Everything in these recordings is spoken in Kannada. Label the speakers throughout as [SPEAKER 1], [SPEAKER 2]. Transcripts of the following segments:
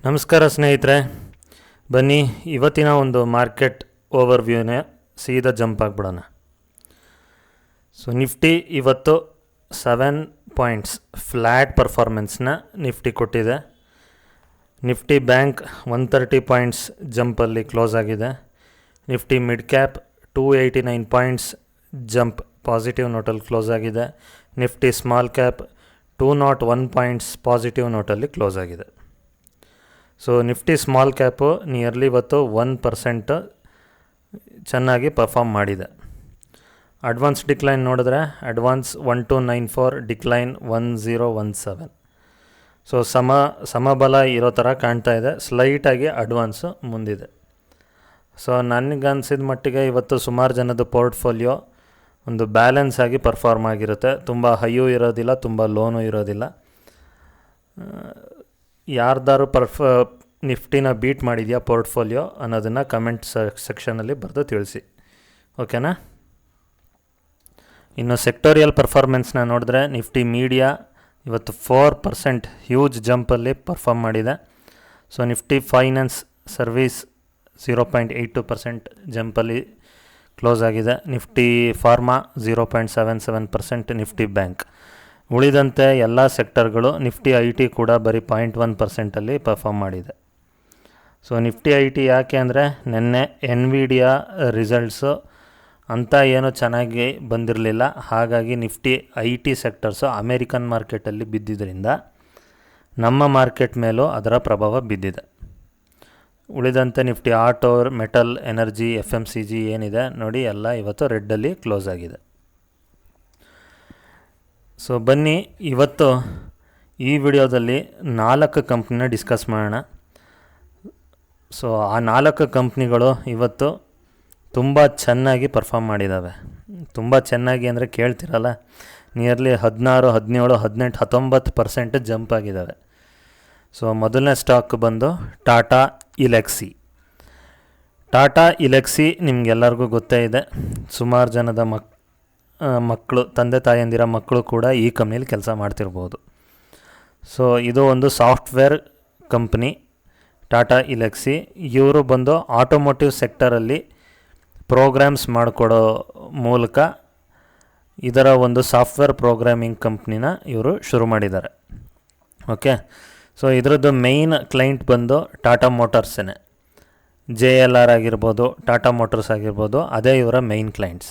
[SPEAKER 1] ನಮಸ್ಕಾರ ಸ್ನೇಹಿತರೆ, ಬನ್ನಿ ಇವತ್ತಿನ ಒಂದು ಮಾರ್ಕೆಟ್ ಓವರ್ವ್ಯೂನೇ ಸೀದಾ ಜಂಪ್ ಆಗಿಬಿಡೋಣ. ಸೊ ನಿಫ್ಟಿ ಇವತ್ತು 7 ಪಾಯಿಂಟ್ಸ್ ಫ್ಲ್ಯಾಟ್ ಪರ್ಫಾರ್ಮೆನ್ಸ್ನ ನಿಫ್ಟಿ ಕೊಟ್ಟಿದೆ. ನಿಫ್ಟಿ ಬ್ಯಾಂಕ್ 130 ಪಾಯಿಂಟ್ಸ್ ಜಂಪಲ್ಲಿ ಕ್ಲೋಸ್ ಆಗಿದೆ. Nifty mid cap 289 points jump positive ನೋಟಲ್ಲಿ ಕ್ಲೋಸ್ ಆಗಿದೆ. Nifty small cap 201 points positive ನೋಟಲ್ಲಿ ಕ್ಲೋಸ್ ಆಗಿದೆ. So Nifty small cap nearly ಇವತ್ತು 1% ಚೆನ್ನಾಗಿ ಪರ್ಫಾರ್ಮ್ ಮಾಡಿದೆ. ಅಡ್ವಾನ್ಸ್ ಡಿಕ್ಲೈನ್ ನೋಡಿದ್ರೆ ಅಡ್ವಾನ್ಸ್ 1294, ಡಿಕ್ಲೈನ್ 1017. ಸೊ ಸಮಬಲ ಇರೋ ಥರ ಕಾಣ್ತಾ ಇದೆ. ಸ್ಲೈಟಾಗಿ ಅಡ್ವಾನ್ಸು ಮುಂದಿದೆ. ಸೊ ನನಗನ್ಸಿದ ಮಟ್ಟಿಗೆ ಇವತ್ತು ಸುಮಾರು ಜನದ ಪೋರ್ಟ್ಫೋಲಿಯೋ ಒಂದು ಬ್ಯಾಲೆನ್ಸ್ ಆಗಿ ಪರ್ಫಾರ್ಮ್ ಆಗಿರುತ್ತೆ. ತುಂಬ ಹೈಯೂ ಇರೋದಿಲ್ಲ, ತುಂಬ ಲೋನೂ ಇರೋದಿಲ್ಲ. ಯಾರ್ದಾರು ನಿಫ್ಟಿನ ಬೀಟ್ ಮಾಡಿದೆಯಾ ಪೋರ್ಟ್ಫೋಲಿಯೋ ಅನ್ನೋದನ್ನು ಕಮೆಂಟ್ ಸೆಕ್ಷನಲ್ಲಿ ಬರೆದು ತಿಳಿಸಿ, ಓಕೆನಾ? ಇನ್ನು ಸೆಕ್ಟೋರಿಯಲ್ ಪರ್ಫಾರ್ಮೆನ್ಸ್ನ ನೋಡಿದ್ರೆ ನಿಫ್ಟಿ ಮೀಡಿಯಾ ಇವತ್ತು 4% ಹ್ಯೂಜ್ ಜಂಪಲ್ಲಿ ಪರ್ಫಾರ್ಮ್ ಮಾಡಿದೆ. ಸೊ ನಿಫ್ಟಿ ಫೈನಾನ್ಸ್ ಸರ್ವೀಸ್ 0.82% ಜಂಪಲ್ಲಿ ಕ್ಲೋಸ್ ಆಗಿದೆ. Nifty pharma 0.77%, Nifty bank. ಉಳಿದಂತೆ ಎಲ್ಲ ಸೆಕ್ಟರ್ಗಳು, ನಿಫ್ಟಿ ಐ ಟಿ ಕೂಡ ಬರೀ 0.1%ಅಲ್ಲಿ ಪರ್ಫಾರ್ಮ್ ಮಾಡಿದೆ. ಸೊ ನಿಫ್ಟಿ ಐ ಟಿ ಯಾಕೆ ಅಂದರೆ ನಿನ್ನೆ ಎನ್ವಿಡಿಯಾ ರಿಸಲ್ಟ್ಸು ಅಂತ ಏನೂ ಚೆನ್ನಾಗಿ ಬಂದಿರಲಿಲ್ಲ. ಹಾಗಾಗಿ Nifty I T sectors American ಮಾರ್ಕೆಟಲ್ಲಿ ಬಿದ್ದಿದ್ದರಿಂದ ನಮ್ಮ ಮಾರ್ಕೆಟ್ ಮೇಲೂ ಅದರ ಪ್ರಭಾವ ಬಿದ್ದಿದೆ. ಉಳಿದಂತೆ Nifty auto, metal, energy, FMCG ಏನಿದೆ ನೋಡಿ ಎಲ್ಲ ಇವತ್ತು ರೆಡ್ಡಲ್ಲಿ ಕ್ಲೋಸ್ ಆಗಿದೆ. ಸೊ ಬನ್ನಿ ಇವತ್ತು ಈ ವಿಡಿಯೋದಲ್ಲಿ 4 ಕಂಪ್ನಿನ ಡಿಸ್ಕಸ್ ಮಾಡೋಣ. ಸೊ ಆ 4 ಕಂಪ್ನಿಗಳು ಇವತ್ತು ತುಂಬ ಚೆನ್ನಾಗಿ ಪರ್ಫಾರ್ಮ್ ಮಾಡಿದ್ದಾವೆ. ತುಂಬ ಚೆನ್ನಾಗಿ ಅಂದರೆ ಕೇಳ್ತಿರಲ್ಲ, ನಿಯರ್ಲಿ 16, 17, 18, 19% ಜಂಪ್ ಆಗಿದ್ದಾವೆ. ಸೊ ಮೊದಲನೇ ಸ್ಟಾಕ್ ಬಂದು ಟಾಟಾ ಇಲೆಕ್ಸಿ. ಟಾಟಾ ಇಲೆಕ್ಸಿ ನಿಮಗೆಲ್ಲರಿಗೂ ಗೊತ್ತೇ ಇದೆ. ಸುಮಾರು ಜನದ ಮಕ್ಕಳು, ತಂದೆ ತಾಯಂದಿರ ಮಕ್ಕಳು ಕೂಡ ಈ ಕಂಪ್ನಿಲಿ ಕೆಲಸ ಮಾಡ್ತಿರ್ಬೋದು. ಸೊ ಇದು ಒಂದು ಸಾಫ್ಟ್ವೇರ್ ಕಂಪ್ನಿ ಟಾಟಾ ಇಲೆಕ್ಸಿ. ಇವರು ಬಂದು ಆಟೋಮೋಟಿವ್ ಸೆಕ್ಟರಲ್ಲಿ ಪ್ರೋಗ್ರಾಮ್ಸ್ ಮಾಡಿಕೊಡೋ ಮೂಲಕ ಇದರ ಒಂದು ಸಾಫ್ಟ್ವೇರ್ ಪ್ರೋಗ್ರಾಮಿಂಗ್ ಕಂಪ್ನಿನ ಇವರು ಶುರು ಮಾಡಿದ್ದಾರೆ. ಓಕೆ, ಸೊ ಇದರದ್ದು ಮೇಯ್ನ್ ಕ್ಲೈಂಟ್ ಬಂದು ಟಾಟಾ ಮೋಟಾರ್ಸೇ. JLR ಆಗಿರ್ಬೋದು, ಟಾಟಾ ಮೋಟರ್ಸ್ ಆಗಿರ್ಬೋದು, ಅದೇ ಇವರ ಮೇಯ್ನ್ ಕ್ಲೈಂಟ್ಸ್.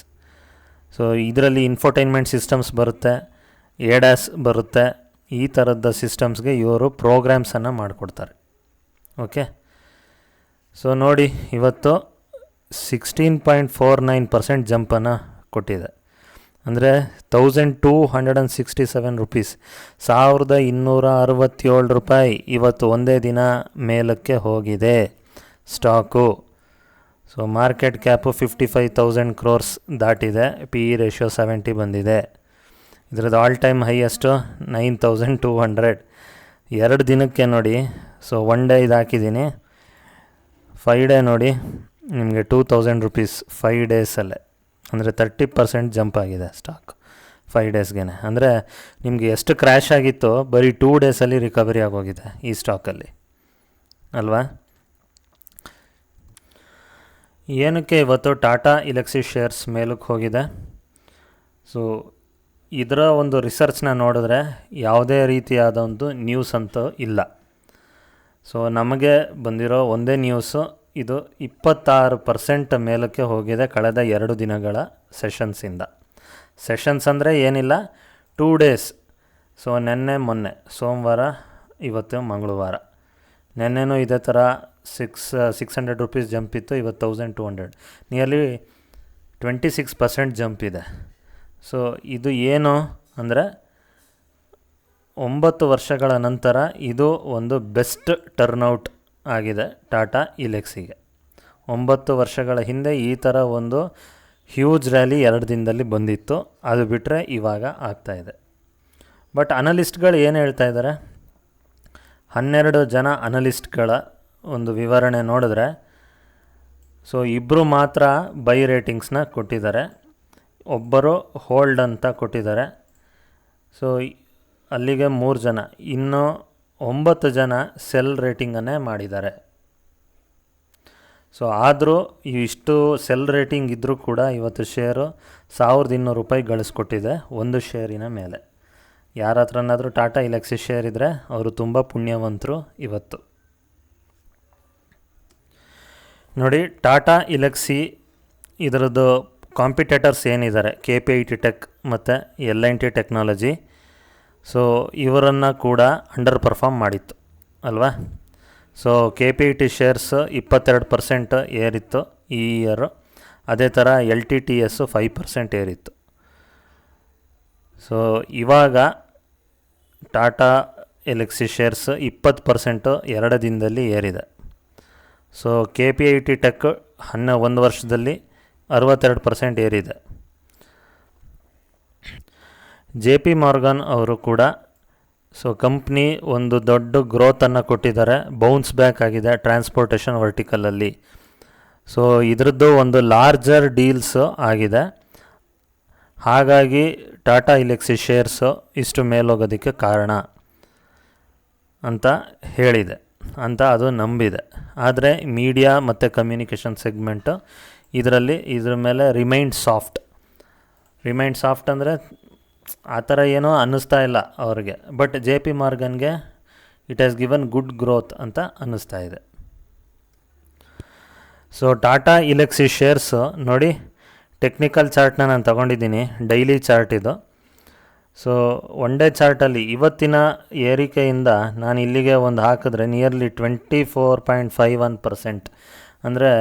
[SPEAKER 1] ಸೊ ಇದರಲ್ಲಿ ಇನ್ಫೋಟೈನ್ಮೆಂಟ್ ಸಿಸ್ಟಮ್ಸ್ ಬರುತ್ತೆ, ADAS ಬರುತ್ತೆ. ಈ ಥರದ ಸಿಸ್ಟಮ್ಸ್ಗೆ ಇವರು ಪ್ರೋಗ್ರಾಮ್ಸನ್ನು ಮಾಡಿಕೊಡ್ತಾರೆ. ಓಕೆ, ಸೊ ನೋಡಿ ಇವತ್ತು 16.49% ಜಂಪನ್ನು ಕೊಟ್ಟಿದೆ. ಅಂದರೆ 1267 ರೂಪೀಸ್, ₹1267 ಇವತ್ತು ಒಂದೇ ದಿನ ಮೇಲಕ್ಕೆ ಹೋಗಿದೆ stock. So market cap 55,000 crores ದಾಟಿದೆ. PE ರೇಷಿಯೋ 70 ಬಂದಿದೆ. ಇದರದ್ದು ಆಲ್ ಟೈಮ್ ಹೈಯೆಸ್ಟು 9,200 2 ದಿನಕ್ಕೆ ನೋಡಿ. ಸೊ 1 ಡೇ ಇದು ಹಾಕಿದ್ದೀನಿ, 5 ಡೇ ನೋಡಿ ನಿಮಗೆ 2,000 ರೂಪೀಸ್ 5 ಡೇಸಲ್ಲೇ. ಅಂದರೆ 30% ಜಂಪ್ ಆಗಿದೆ ಸ್ಟಾಕ್ 5 ಡೇಸ್ಗೆ. ಅಂದರೆ ನಿಮಗೆ ಎಷ್ಟು ಕ್ರ್ಯಾಶ್ ಆಗಿತ್ತೋ ಬರೀ 2 ಡೇಸಲ್ಲಿ ರಿಕವರಿ ಆಗೋಗಿದೆ ಈ ಸ್ಟಾಕಲ್ಲಿ, ಅಲ್ವಾ? ಏನಕ್ಕೆ ಇವತ್ತು ಟಾಟಾ ಇಲೆಕ್ಸಿ ಶೇರ್ಸ್ ಮೇಲಕ್ಕೆ ಹೋಗಿದೆ? ಸೊ ಇದರ ಒಂದು ರಿಸರ್ಚ್ನ ನೋಡಿದ್ರೆ ಯಾವುದೇ ರೀತಿಯಾದ ಒಂದು ನ್ಯೂಸ್ ಅಂತೂ ಇಲ್ಲ. ಸೊ ನಮಗೆ ಬಂದಿರೋ ಒಂದೇ ನ್ಯೂಸು ಇದು 26% ಮೇಲಕ್ಕೆ ಹೋಗಿದೆ ಕಳೆದ 2 ದಿನಗಳ ಸೆಷನ್ಸಿಂದ. ಸೆಷನ್ಸ್ ಅಂದರೆ ಏನಿಲ್ಲ, 2 ಡೇಸ್. ಸೊ ನೆನ್ನೆ ಮೊನ್ನೆ ಸೋಮವಾರ, ಇವತ್ತು ಮಂಗಳವಾರ. ನೆನ್ನೆನೂ ಇದೇ ಥರ 600 ರೂಪೀಸ್ ಜಂಪ್ ಇತ್ತು, ಇವತ್ತು 1200, ನಿಯರ್ಲಿ 26% ಜಂಪ್ ಇದೆ. ಸೊ ಇದು ಏನು ಅಂದರೆ 9 ವರ್ಷಗಳ ನಂತರ ಇದು ಒಂದು ಬೆಸ್ಟ್ ಟರ್ನ್ಔಟ್ ಆಗಿದೆ ಟಾಟಾ ಇಲೆಕ್ಸಿಗೆ. 9 ವರ್ಷಗಳ ಹಿಂದೆ ಈ ಥರ ಒಂದು ಹ್ಯೂಜ್ ರ್ಯಾಲಿ 2 ದಿನದಲ್ಲಿ ಬಂದಿತ್ತು. ಅದು ಬಿಟ್ಟರೆ ಇವಾಗ ಆಗ್ತಾಯಿದೆ. ಬಟ್ ಅನಲಿಸ್ಟ್ಗಳು ಏನು ಹೇಳ್ತಾ ಇದ್ದಾರೆ, 12 ಜನ ಅನಲಿಸ್ಟ್ಗಳ ಒಂದು ವಿವರಣೆ ನೋಡಿದ್ರೆ, ಸೊ 2 ಮಾತ್ರ ಬೈ ರೇಟಿಂಗ್ಸ್ನ ಕೊಟ್ಟಿದ್ದಾರೆ, ಒಬ್ಬರು ಹೋಲ್ಡ್ ಅಂತ ಕೊಟ್ಟಿದ್ದಾರೆ. ಸೊ ಅಲ್ಲಿಗೆ 3 ಜನ, ಇನ್ನೂ 9 ಜನ ಸೆಲ್ ರೇಟಿಂಗನ್ನೇ ಮಾಡಿದ್ದಾರೆ. ಸೊ ಆದರೂ ಇಷ್ಟು ಸೆಲ್ ರೇಟಿಂಗ್ ಇದ್ದರೂ ಕೂಡ ಇವತ್ತು ಶೇರು ₹1,200 ಗಳಿಸ್ಕೊಟ್ಟಿದೆ ಒಂದು ಶೇರಿನ ಮೇಲೆ. ಯಾರ ಹತ್ರನಾದರೂ ಟಾಟಾ ಎಲೆಕ್ಸಿ ಶೇರ್ ಇದ್ದರೆ ಅವರು ತುಂಬ ಪುಣ್ಯವಂತರು ಇವತ್ತು. ನೋಡಿ, ಟಾಟಾ ಎಲೆಕ್ಸಿ ಇದರದ್ದು ಕಾಂಪಿಟೇಟರ್ಸ್ ಏನಿದ್ದಾರೆ, KPIT ಟೆಕ್ ಮತ್ತು L&T ಟೆಕ್ನಾಲಜಿ. ಸೊ ಇವರನ್ನು ಕೂಡ ಅಂಡರ್ ಪರ್ಫಾರ್ಮ್ ಮಾಡಿತ್ತು ಅಲ್ವಾ. ಸೊ KPIT ಶೇರ್ಸ್ 22% ಏರಿತ್ತು ಈ ಇಯರು. ಅದೇ ಥರ LTTS 5% ಏರಿತ್ತು. ಸೊ ಇವಾಗ ಟಾಟಾ ಎಲೆಕ್ಸಿ ಶೇರ್ಸ್ 20% 2 ದಿನದಲ್ಲಿ ಏರಿದೆ. ಸೊ KPIT ಟೆಕ್ 1 ವರ್ಷದಲ್ಲಿ 62% ಏರಿದೆ. JP Morgan ಅವರು ಕೂಡ ಕಂಪ್ನಿ ಒಂದು ದೊಡ್ಡ ಗ್ರೋತನ್ನು ಕೊಟ್ಟಿದ್ದಾರೆ, ಬೌನ್ಸ್ ಬ್ಯಾಕ್ ಆಗಿದೆ ಟ್ರಾನ್ಸ್ಪೋರ್ಟೇಷನ್ ವರ್ಟಿಕಲಲ್ಲಿ. ಸೊ ಇದರದ್ದು ಒಂದು ಲಾರ್ಜರ್ ಡೀಲ್ಸು ಆಗಿದೆ. ಹಾಗಾಗಿ ಟಾಟಾ ಎಲೆಕ್ಸಿ ಶೇರ್ಸು ಇಷ್ಟು ಮೇಲೋಗೋದಕ್ಕೆ ಕಾರಣ ಅಂತ ಹೇಳಿದೆ, ಅಂತ ಅದು ನಂಬಿದೆ. ಆದರೆ ಮೀಡಿಯಾ ಮತ್ತು ಕಮ್ಯುನಿಕೇಷನ್ ಸೆಗ್ಮೆಂಟು ಇದ್ರ ಮೇಲೆ ರಿಮೈಂಡ್ ಸಾಫ್ಟ್ ಅಂದರೆ ಆ ಥರ ಏನೋ ಅನ್ನಿಸ್ತಾ ಇಲ್ಲ ಅವ್ರಿಗೆ. ಬಟ್ JP Morganಗೆ it has given good growth ಅಂತ ಅನ್ನಿಸ್ತಾ ಇದೆ. ಸೊ ಟಾಟಾ ಎಲೆಕ್ಸಿ ಶೇರ್ಸು ನೋಡಿ, ಟೆಕ್ನಿಕಲ್ ಚಾರ್ಟ್ನ ನಾನು ತಗೊಂಡಿದ್ದೀನಿ, ಡೈಲಿ ಚಾರ್ಟ್ ಇದು. ಸೊ ಒನ್ ಡೇ ಚಾರ್ಟಲ್ಲಿ ಇವತ್ತಿನ ಏರಿಕೆಯಿಂದ ನಾನು ಇಲ್ಲಿಗೆ ಒಂದು ಹಾಕಿದ್ರೆ ನಿಯರ್ಲಿ 24.51%, ಅಂದರೆ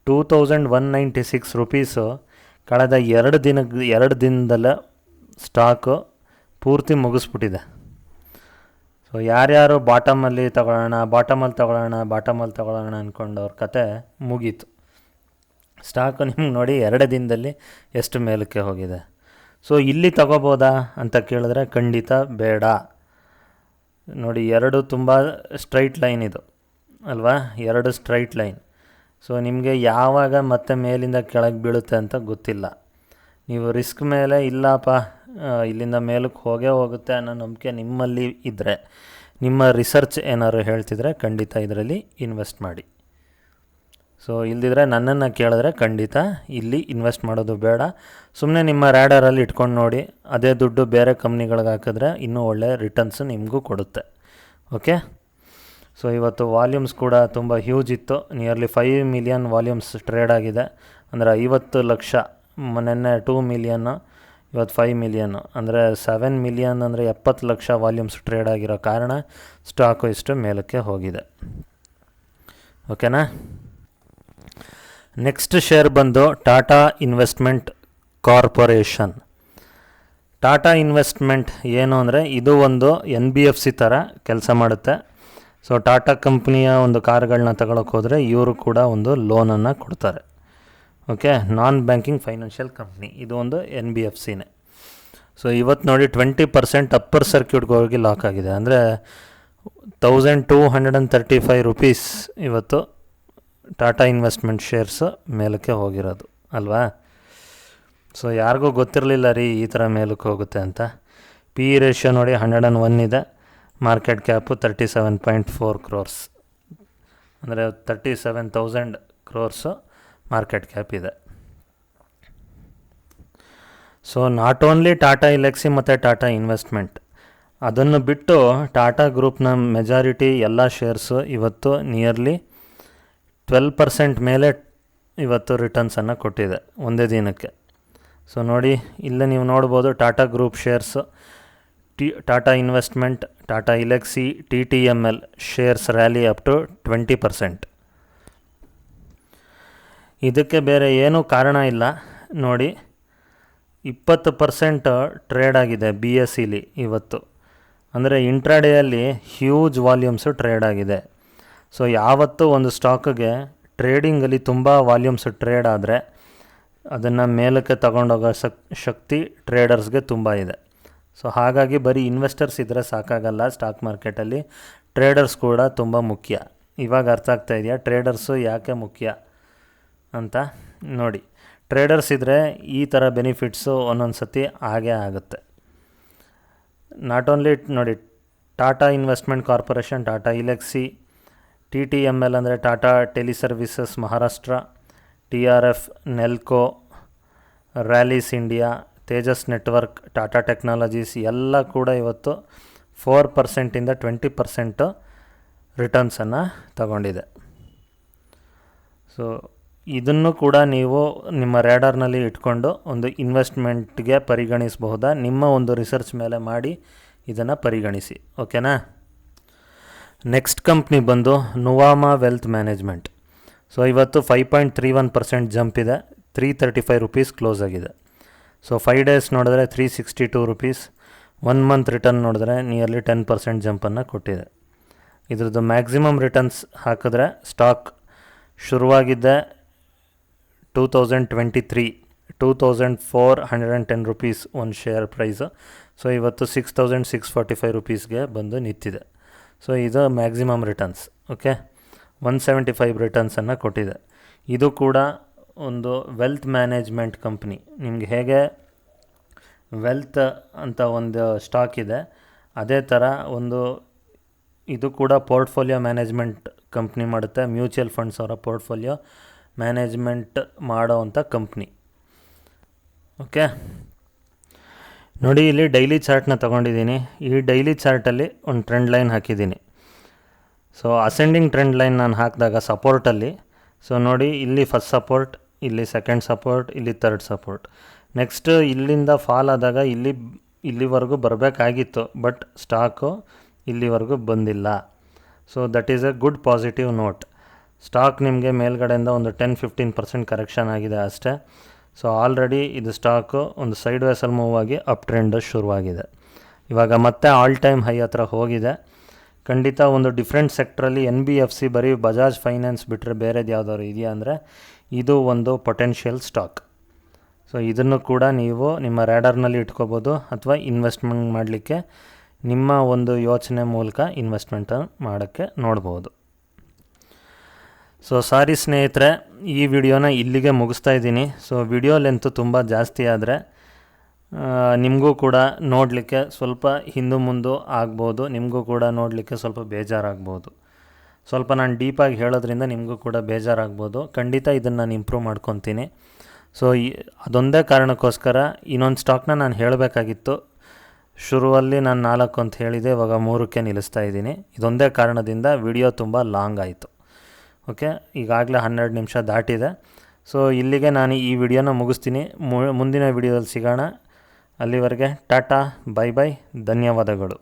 [SPEAKER 1] ₹2,196 ಕಳೆದ 2 ದಿನದಲ್ಲೇ ಸ್ಟಾಕು ಪೂರ್ತಿ ಮುಗಿಸ್ಬಿಟ್ಟಿದೆ. ಸೊ ಯಾರ್ಯಾರು ಬಾಟಮಲ್ಲಿ ತಗೊಳ್ಳೋಣ ಅಂದ್ಕೊಂಡವ್ರ ಕತೆ ಮುಗೀತು. ಸ್ಟಾಕು ನಿಮ್ಗೆ ನೋಡಿ 2 ದಿನದಲ್ಲಿ ಎಷ್ಟು ಮೇಲಕ್ಕೆ ಹೋಗಿದೆ. ಸೊ ಇಲ್ಲಿ ತಗೋಬೋದಾ ಅಂತ ಕೇಳಿದ್ರೆ ಖಂಡಿತ ಬೇಡ. ನೋಡಿ, 2 ತುಂಬ ಸ್ಟ್ರೈಟ್ ಲೈನ್ ಇದು ಅಲ್ವಾ, 2 ಸ್ಟ್ರೈಟ್ ಲೈನ್. ಸೊ ನಿಮಗೆ ಯಾವಾಗ ಮತ್ತೆ ಮೇಲಿಂದ ಕೆಳಗೆ ಬೀಳುತ್ತೆ ಅಂತ ಗೊತ್ತಿಲ್ಲ. ನೀವು ರಿಸ್ಕ್ ಮೇಲೆ ಇಲ್ಲಪ್ಪ ಇಲ್ಲಿಂದ ಮೇಲಕ್ಕೆ ಹೋಗುತ್ತೆ ಅನ್ನೋ ನಂಬಿಕೆ ನಿಮ್ಮಲ್ಲಿ ಇದ್ದರೆ, ನಿಮ್ಮ ರಿಸರ್ಚ್ ಏನಾದ್ರು ಹೇಳ್ತಿದ್ರೆ ಖಂಡಿತ ಇದರಲ್ಲಿ ಇನ್ವೆಸ್ಟ್ ಮಾಡಿ. ಸೊ ಇಲ್ದಿದ್ರೆ ನನ್ನನ್ನು ಕೇಳಿದ್ರೆ ಖಂಡಿತ ಇಲ್ಲಿ ಇನ್ವೆಸ್ಟ್ ಮಾಡೋದು ಬೇಡ. ಸುಮ್ಮನೆ ನಿಮ್ಮ ರ್ಯಾಡರಲ್ಲಿ ಇಟ್ಕೊಂಡು ನೋಡಿ, ಅದೇ ದುಡ್ಡು ಬೇರೆ ಕಂಪ್ನಿಗಳಿಗೆ ಹಾಕಿದ್ರೆ ಇನ್ನೂ ಒಳ್ಳೆ ರಿಟರ್ನ್ಸ್ ನಿಮಗೂ ಕೊಡುತ್ತೆ. ಓಕೆ. ಸೊ ಇವತ್ತು ವಾಲ್ಯೂಮ್ಸ್ ಕೂಡ ತುಂಬ ಹ್ಯೂಜ್ ಇತ್ತು. ನಿಯರ್ಲಿ 5 ಮಿಲಿಯನ್ ವಾಲ್ಯೂಮ್ಸ್ ಟ್ರೇಡ್ ಆಗಿದೆ, ಅಂದರೆ 50 ಲಕ್ಷ. ಮೊನ್ನೆ 2 ಮಿಲಿಯನ್ನು, ಇವತ್ತು 5 ಮಿಲಿಯನ್ನು, ಅಂದರೆ 7 ಮಿಲಿಯನ್ ಅಂದರೆ 70 ಲಕ್ಷ ವಾಲ್ಯೂಮ್ಸ್ ಟ್ರೇಡ್ ಆಗಿರೋ ಕಾರಣ ಸ್ಟಾಕು ಇಷ್ಟು ಮೇಲಕ್ಕೆ ಹೋಗಿದೆ. ಓಕೆನಾ. ನೆಕ್ಸ್ಟ್ ಶೇರ್ ಬಂದು Tata investment corporation. Tata investment ಏನು ಅಂದರೆ ಇದು ಒಂದು NBFC ಥರ ಕೆಲಸ ಮಾಡುತ್ತೆ. ಸೊ ಟಾಟಾ ಕಂಪ್ನಿಯ ಒಂದು ಕಾರುಗಳನ್ನ ತಗೊಳಕ್ಕೆ ಹೋದರೆ ಇವರು ಕೂಡ ಒಂದು ಲೋನನ್ನು ಕೊಡ್ತಾರೆ. ಓಕೆ, ನಾನ್ ಬ್ಯಾಂಕಿಂಗ್ ಫೈನಾನ್ಷಿಯಲ್ ಕಂಪ್ನಿ, ಇದು ಒಂದು NBFCನೇ. ಸೊ ಇವತ್ತು ನೋಡಿ 20% ಅಪ್ಪರ್ ಸರ್ಕ್ಯೂಟ್ಗೆ ಹೋಗಿ ಲಾಕ್ ಆಗಿದೆ, ಅಂದರೆ ₹1,235 ಇವತ್ತು ಟಾಟಾ ಇನ್ವೆಸ್ಟ್ಮೆಂಟ್ ಶೇರ್ಸ್ ಮೇಲಕ್ಕೆ ಹೋಗಿರೋದು ಅಲ್ವಾ. ಸೊ ಯಾರಿಗೂ ಗೊತ್ತಿರಲಿಲ್ಲ ರೀ ಈ ಥರ ಮೇಲಕ್ಕೆ ಹೋಗುತ್ತೆ ಅಂತ. PE ರೇಷಿಯೋ ನೋಡಿ 101 ಇದೆ. ಮಾರ್ಕೆಟ್ ಕ್ಯಾಪು 37.4 crores, ಅಂದರೆ 37,000 crores ಮಾರ್ಕೆಟ್ ಕ್ಯಾಪ್ ಇದೆ. ಸೊ ನಾಟ್ ಓನ್ಲಿ ಟಾಟಾ ಎಲೆಕ್ಸಿ ಮತ್ತು ಟಾಟಾ ಇನ್ವೆಸ್ಟ್ಮೆಂಟ್, ಅದನ್ನು ಬಿಟ್ಟು ಟಾಟಾ ಗ್ರೂಪ್ನ ಮೆಜಾರಿಟಿ ಎಲ್ಲ ಶೇರ್ಸು ಇವತ್ತು ನಿಯರ್ಲಿ 12% ಮೇಲೆ ಇವತ್ತು ರಿಟರ್ನ್ಸನ್ನು ಕೊಟ್ಟಿದೆ ಒಂದೇ ದಿನಕ್ಕೆ. ಸೊ ನೋಡಿ, ಇಲ್ಲೇ ನೀವು ನೋಡ್ಬೋದು Tata group shares, Tata investment, Tata Elxsi, TTML shares rally up to 20%. ಇದಕ್ಕೆ ಬೇರೆ ಏನೂ ಕಾರಣ ಇಲ್ಲ. ನೋಡಿ, 20% ಟ್ರೇಡ್ ಆಗಿದೆ BSEಲಿ ಇವತ್ತು, ಅಂದರೆ ಇಂಟ್ರಾಡೇಯಲ್ಲಿ ಹ್ಯೂಜ್ ವಾಲ್ಯೂಮ್ಸು ಟ್ರೇಡ್ ಆಗಿದೆ. ಸೊ ಯಾವತ್ತೂ ಒಂದು ಸ್ಟಾಕಿಗೆ ಟ್ರೇಡಿಂಗಲ್ಲಿ ತುಂಬ ವಾಲ್ಯೂಮ್ಸ್ ಟ್ರೇಡ್ ಆದರೆ ಅದನ್ನು ಮೇಲಕ್ಕೆ ತಗೊಂಡೋಗೋ ಶಕ್ತಿ ಟ್ರೇಡರ್ಸ್ಗೆ ತುಂಬ ಇದೆ. ಸೊ ಹಾಗಾಗಿ ಬರೀ ಇನ್ವೆಸ್ಟರ್ಸ್ ಇದ್ದರೆ ಸಾಕಾಗಲ್ಲ ಸ್ಟಾಕ್ ಮಾರ್ಕೆಟಲ್ಲಿ, ಟ್ರೇಡರ್ಸ್ ಕೂಡ ತುಂಬ ಮುಖ್ಯ. ಇವಾಗ ಅರ್ಥ ಆಗ್ತಾ ಇದೆಯಾ ಟ್ರೇಡರ್ಸು ಯಾಕೆ ಮುಖ್ಯ ಅಂತ? ನೋಡಿ, ಟ್ರೇಡರ್ಸ್ ಇದ್ದರೆ ಈ ಥರ ಬೆನಿಫಿಟ್ಸು ಒಂದೊಂದು ಸತಿ ಆಗೇ ಆಗುತ್ತೆ. ನಾಟ್ ಓನ್ಲಿ ನೋಡಿ, Tata investment corporation, Tata Elxsi, TTML ಅಂದರೆ Tata tele services Maharashtra, TRF, Nelco, Rallis India, Tejas network, Tata technologies ಎಲ್ಲ ಕೂಡ ಇವತ್ತು 4% 20% ರಿಟರ್ನ್ಸನ್ನು ತಗೊಂಡಿದೆ. ಸೊ ಇದನ್ನು ಕೂಡ ನೀವು ನಿಮ್ಮ ರ್ಯಾಡರ್ನಲ್ಲಿ ಇಟ್ಕೊಂಡು ಒಂದು ಇನ್ವೆಸ್ಟ್ಮೆಂಟ್ಗೆ ಪರಿಗಣಿಸಬಹುದಾ, ನಿಮ್ಮ ಒಂದು ರಿಸರ್ಚ್ ಮೇಲೆ ಮಾಡಿ ಇದನ್ನು ಪರಿಗಣಿಸಿ. ಓಕೆನಾ. ನೆಕ್ಸ್ಟ್ ಕಂಪ್ನಿ ಬಂದು ನುವಾಮಾ ವೆಲ್ತ್ ಮ್ಯಾನೇಜ್ಮೆಂಟ್. ಸೊ ಇವತ್ತು 5.31% ಜಂಪ್ ಇದೆ, 335 ರೂಪೀಸ್ ಕ್ಲೋಸ್ ಆಗಿದೆ. ಸೊ 5 ಡೇಸ್ ನೋಡಿದ್ರೆ 362 ರೂಪೀಸ್, 1 ಮಂತ್ ರಿಟರ್ನ್ ನೋಡಿದ್ರೆ ನಿಯರ್ಲಿ 10% ಜಂಪನ್ನು ಕೊಟ್ಟಿದೆ. ಇದ್ರದ್ದು ಮ್ಯಾಕ್ಸಿಮಮ್ ರಿಟರ್ನ್ಸ್ ಹಾಕಿದ್ರೆ ಸ್ಟಾಕ್ ಶುರುವಾಗಿದ್ದೆ 2023 2410 ರೂಪೀಸ್ ಒಂದು ಶೇರ್ ಪ್ರೈಸು. ಸೊ ಇವತ್ತು 6645 ರೂಪೀಸ್ಗೆ ಬಂದು ನಿಂತಿದೆ. ಸೊ ಇದು ಮ್ಯಾಕ್ಸಿಮಮ್ ರಿಟರ್ನ್ಸ್. ಓಕೆ, 175 ರಿಟರ್ನ್ಸನ್ನು ಕೊಟ್ಟಿದೆ. ಇದು ಕೂಡ ಒಂದು ವೆಲ್ತ್ ಮ್ಯಾನೇಜ್ಮೆಂಟ್ ಕಂಪ್ನಿ. ನಿಮಗೆ ಹೇಗೆ ವೆಲ್ತ್ ಅಂತ ಒಂದು ಸ್ಟಾಕ್ ಇದೆ, ಅದೇ ಥರ ಒಂದು ಇದು ಕೂಡ ಪೋರ್ಟ್ಫೋಲಿಯೋ ಮ್ಯಾನೇಜ್ಮೆಂಟ್ ಕಂಪ್ನಿ ಮಾಡುತ್ತೆ. ಮ್ಯೂಚುವಲ್ ಫಂಡ್ಸ್ ಅವರ ಪೋರ್ಟ್ಫೋಲಿಯೋ ಮ್ಯಾನೇಜ್ಮೆಂಟ್ ಮಾಡೋವಂಥ ಕಂಪ್ನಿ. ಓಕೆ, ನೋಡಿ ಇಲ್ಲಿ ಡೈಲಿ ಚಾರ್ಟ್ನ ತೊಗೊಂಡಿದ್ದೀನಿ. ಈ ಡೈಲಿ ಚಾರ್ಟಲ್ಲಿ ಒಂದು ಟ್ರೆಂಡ್ ಲೈನ್ ಹಾಕಿದ್ದೀನಿ. ಸೊ ಅಸೆಂಡಿಂಗ್ ಟ್ರೆಂಡ್ ಲೈನ್ ನಾನು ಹಾಕಿದಾಗ ಸಪೋರ್ಟಲ್ಲಿ, ಸೊ ನೋಡಿ ಇಲ್ಲಿ ಫಸ್ಟ್ ಸಪೋರ್ಟ್, ಇಲ್ಲಿ ಸೆಕೆಂಡ್ ಸಪೋರ್ಟ್, ಇಲ್ಲಿ ಥರ್ಡ್ ಸಪೋರ್ಟ್. ನೆಕ್ಸ್ಟ್ ಇಲ್ಲಿಂದ ಫಾಲ್ ಆದಾಗ ಇಲ್ಲಿವರೆಗೂ ಬರಬೇಕಾಗಿತ್ತು, ಬಟ್ ಸ್ಟಾಕು ಇಲ್ಲಿವರೆಗೂ ಬಂದಿಲ್ಲ. So that is A good positive note. Stock ನಿಮಗೆ ಮೇಲ್ಗಡೆಯಿಂದ ಒಂದು 10-15% ಕರೆಕ್ಷನ್ ಆಗಿದೆ ಅಷ್ಟೇ. ಸೊ ಆಲ್ರೆಡಿ ಇದು ಸ್ಟಾಕು ಒಂದು ಸೈಡ್ ವೇಸಲ್ಲಿ ಮೂವ್ ಆಗಿ ಅಪ್ ಟ್ರೆಂಡ್ ಶುರುವಾಗಿದೆ. ಇವಾಗ ಮತ್ತೆ ಆಲ್ ಟೈಮ್ ಹೈ ಹತ್ರ ಹೋಗಿದೆ. ಖಂಡಿತ ಒಂದು ಡಿಫ್ರೆಂಟ್ ಸೆಕ್ಟ್ರಲ್ಲಿ NBFC ಬರೀ ಬಜಾಜ್ ಫೈನಾನ್ಸ್ ಬಿಟ್ಟರೆ ಬೇರೆದು ಯಾವುದಾದ್ರು ಇದೆಯಾ ಅಂದರೆ ಇದು ಒಂದು ಪೊಟೆನ್ಷಿಯಲ್ ಸ್ಟಾಕ್. ಸೊ ಇದನ್ನು ಕೂಡ ನೀವು ನಿಮ್ಮ ರ್ಯಾಡರ್ನಲ್ಲಿ ಇಟ್ಕೋಬೋದು, ಅಥವಾ ಇನ್ವೆಸ್ಟ್ಮೆಂಟ್ ಮಾಡಲಿಕ್ಕೆ ನಿಮ್ಮ ಒಂದು ಯೋಚನೆ ಮೂಲಕ ಇನ್ವೆಸ್ಟ್ಮೆಂಟ್ ಮಾಡೋಕ್ಕೆ ನೋಡ್ಬೋದು. ಸೊ ಸಾರಿ ಸ್ನೇಹಿತರೆ, ಈ ವಿಡಿಯೋನ ಇಲ್ಲಿಗೆ ಮುಗಿಸ್ತಾ ಇದ್ದೀನಿ. ಸೊ ವಿಡಿಯೋ ಲೆಂತು ತುಂಬ ಜಾಸ್ತಿ ಆದರೆ ನಿಮಗೂ ಕೂಡ ನೋಡಲಿಕ್ಕೆ ಸ್ವಲ್ಪ ಹಿಂದು ಮುಂದೆ ಆಗ್ಬೋದು, ನಿಮಗೂ ಕೂಡ ನೋಡಲಿಕ್ಕೆ ಸ್ವಲ್ಪ ಬೇಜಾರಾಗ್ಬೋದು. ಸ್ವಲ್ಪ ನಾನು ಡೀಪಾಗಿ ಹೇಳೋದ್ರಿಂದ ನಿಮಗೂ ಕೂಡ ಬೇಜಾರಾಗ್ಬೋದು. ಖಂಡಿತ ಇದನ್ನು ನಾನು ಇಂಪ್ರೂವ್ ಮಾಡ್ಕೊತೀನಿ. ಸೊ ಅದೊಂದೇ ಕಾರಣಕ್ಕೋಸ್ಕರ ಇನ್ನೊಂದು ಸ್ಟಾಕ್ನ ನಾನು ಹೇಳಬೇಕಾಗಿತ್ತು. ಶುರುವಲ್ಲಿ ನಾನು 4 ಅಂತ ಹೇಳಿದೆ, ಇವಾಗ 3ಕ್ಕೆ ನಿಲ್ಲಿಸ್ತಾ ಇದ್ದೀನಿ. ಇದೊಂದೇ ಕಾರಣದಿಂದ ವಿಡಿಯೋ ತುಂಬ ಲಾಂಗ್ ಆಯಿತು. ಓಕೆ, ಈಗಾಗಲೇ 12 ನಿಮಿಷ ದಾಟಿದೆ. ಸೊ ಇಲ್ಲಿಗೆ ನಾನು ಈ ವಿಡಿಯೋನ ಮುಗಿಸ್ತೀನಿ. ಮುಂದಿನ ವಿಡಿಯೋದಲ್ಲಿ ಸಿಗೋಣ. ಅಲ್ಲಿವರೆಗೆ ಟಾಟಾ, ಬೈ ಬೈ, ಧನ್ಯವಾದಗಳು.